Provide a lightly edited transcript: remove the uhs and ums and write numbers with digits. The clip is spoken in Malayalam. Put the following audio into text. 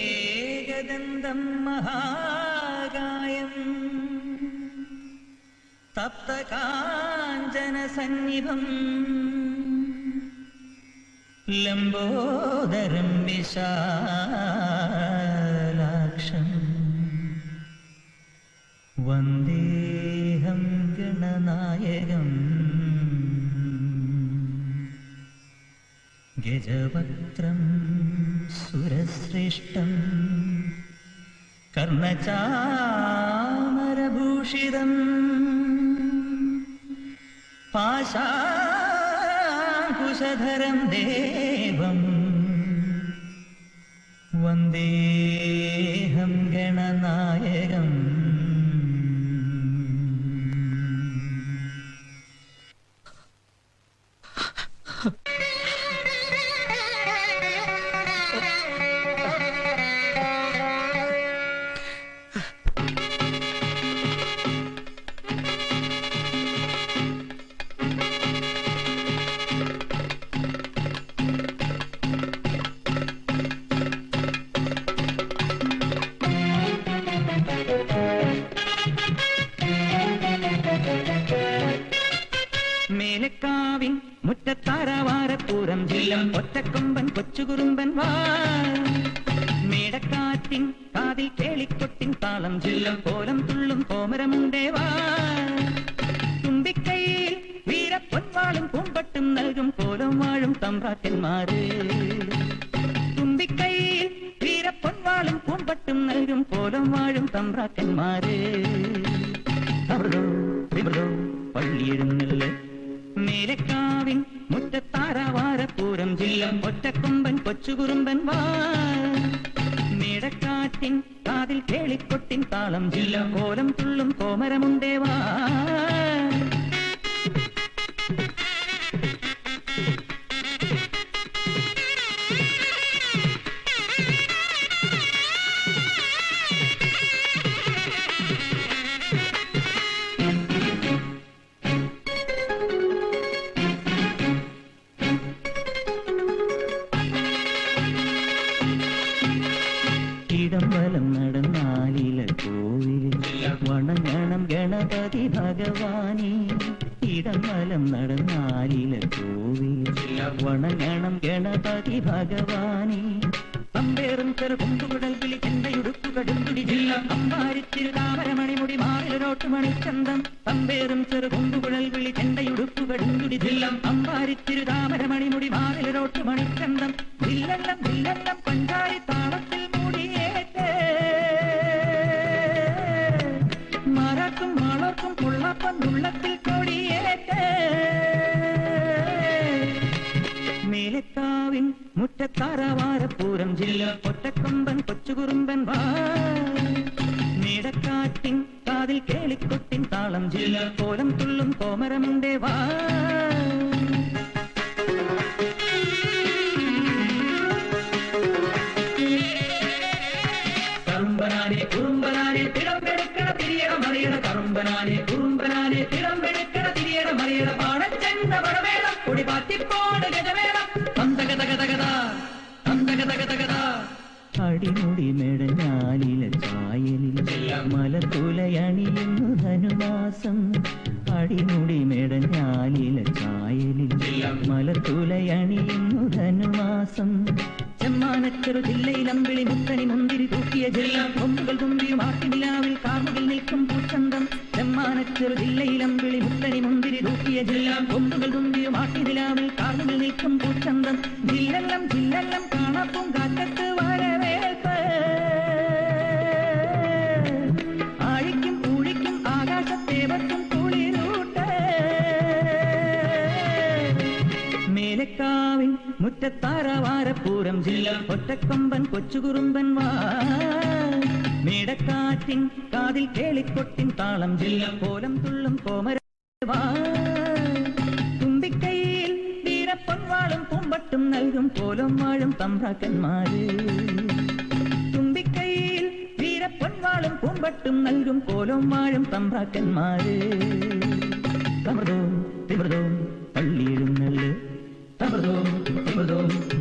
ഏകദന്തം മഹാകായം തപ്തകാഞ്ചന സന്നിഭം ലംബോദരം വിശാലാക്ഷം വന്ദേഹം ഗണനായകം ഗജവക്ത്രം സുരശ്രേഷ്ഠം കർണചാമരഭൂഷിതം പാശാങ്കുശധരം ദേവം വന്ദേഹം ഗണനായകം മേലക്കാവിൻ മുറ്റത്താരവാരപ്പൂരം ജില്ലം ഒറ്റക്കൊമ്പൻ കൊച്ചുകുറുമ്പൻ വാ മേടക്കാറ്റിൻ കാതിൽ കേളിക്കൊട്ടിൻ താളം ജില്ലം കോലം തുള്ളും കോമരമുണ്ടേ വാ തുമ്പിക്കൈയിൽ വീരപ്പൊൻവാളും പൂമ്പട്ടും നൽകും കോലം വാഴും തമ്പ്രാക്കന്മാര് തുമ്പിക്കൈയിൽ വീരപ്പൊൻവാളും പൂമ്പട്ടും നൽകും കോലം വാഴും തമ്പ്രാക്കന്മാര് പള്ളിയെഴുന്നള്ള് മേലക്കാവിൻ മുറ്റത്താരവാരപ്പൂരം ജില്ലം ഒറ്റക്കൊമ്പൻ കൊച്ചുകുറുമ്പൻ വാ മേടക്കാറ്റിൻ കാതിൽ കേളിക്കൊട്ടിൻ താളം ജില്ല കോലം തുള്ളും കോമരമുണ്ടേ വാ ഇടംവലം നടന്നാലില കോവിലിൽ വണങ്ങണം ഗണപതി ഭഗവാനെ ഇടംവലം നടന്നാലില കോവിലിൽ വണങ്ങണം ഗണപതി ഭഗവാനെ പമ്പേറും ചെറുകുമ്പുകുടൽ വിളി ചെണ്ടയുടുപ്പുകടുന്തുടി ജില്ല അമ്പാരിച്ചിരു താമരമണിമുടി മാറിലൊട്ടുമണിച്ചന്തം പമ്പേറും ചെറുകുമ്പുകുടൽ വിളി ചെണ്ടയുടുപ്പുകടുന്തുടി ജില്ല അമ്പാരിച്ചിരു താമരമണിമുടി മാറിലൊട്ടുമണിച്ചന്തം ജില്ലെല്ലാം ജില്ലെല്ലാം പഞ്ചാരി താളത്തിൽ മറക്കും മളർക്കും പുള്ളപ്പം ഉള്ളത്തിൽ കൊടിയേറ്റ് മേലക്കാവിൻ മുറ്റത്താരവാരപ്പൂരം ജില്ല ഒറ്റക്കൊമ്പൻ കൊച്ചുകുറുമ്പൻ വാ മേടക്കാറ്റിൻ കാതിൽ കേളിക്കൊട്ടിൻ താളം ജില്ല കോലം തുള്ളും കോമരമുണ്ടേ വാ കറുമ്പനാനെ കുറുമ്പനാനെ തിടമ്പെടുക്കണ തിരിയണ മറിയണ കറുമ്പനാനെ കുറുമ്പനാനെ തിടമ്പെടുക്കണ തിരിയണ മറിയണ പാടച്ചെണ്ട പടവേണം കുടി പാറ്റിപ്പോട് ഗജവേണം തന്തകതകതകത തന്തകതകതകത അടിമുടി മെടഞ്ഞാലില ചായലിൽ മലത്തുലയണിയുന്നു ധനുമാസം അടിമുടി മെടഞ്ഞാലില ചായലിൽ മലത്തുലയണിയുന്നു ധനുമാസം ചെമ്മാനച്ചെറു ജില്ലയിലമ്പിളി മുത്തണി മുന്തിരി തൂക്കിയ ജില്ല കൊമ്പുകൾ തുമ്പിയും ആട്ടിനിലാവിൽ കാർമുകിൽ നിൽക്കും പൂച്ചന്തം ചെമ്മാനച്ചെറു ജില്ലയിലമ്പിളി മുത്തണി മുന്തിരി തൂക്കിയ ജില്ല കൊമ്പുകൾ തുമ്പിയും ആട്ടിനിലാവിൽ കാർമുകിൽ നിൽക്കും പൂച്ചന്തം ജില്ലെല്ലാം ജില്ലെല്ലാം കാണാപ്പും കാറ്റത്ത് വരവേൽപ്പ് ആഴിക്കും ഊഴിക്കും ആകാശത്തേവത്തും കുളിരൂട്ട് മേലക്കാവിൻ മുറ്റത്താരവാരപ്പൂരം ജില്ല ഒറ്റക്കൊമ്പൻ കൊച്ചുകുറുമ്പൻ വാ മേടക്കാറ്റിൻ കാതിൽ കേളിക്കൊട്ടിൻ താളം ജില്ല കോലം തുള്ളും കോമര വാ തുമ്പിക്കൈയിൽ വീരപ്പൊൻവാളും പൂമ്പട്ടും നൽകും കോലം വാഴും തമ്പ്രാക്കന്മാര് തുമ്പിക്കൈയിൽ വീരപ്പൊൻവാളും പൂമ്പട്ടും നൽകും കോലം വാഴും തമ്പ്രാക്കന്മാര്. പാടും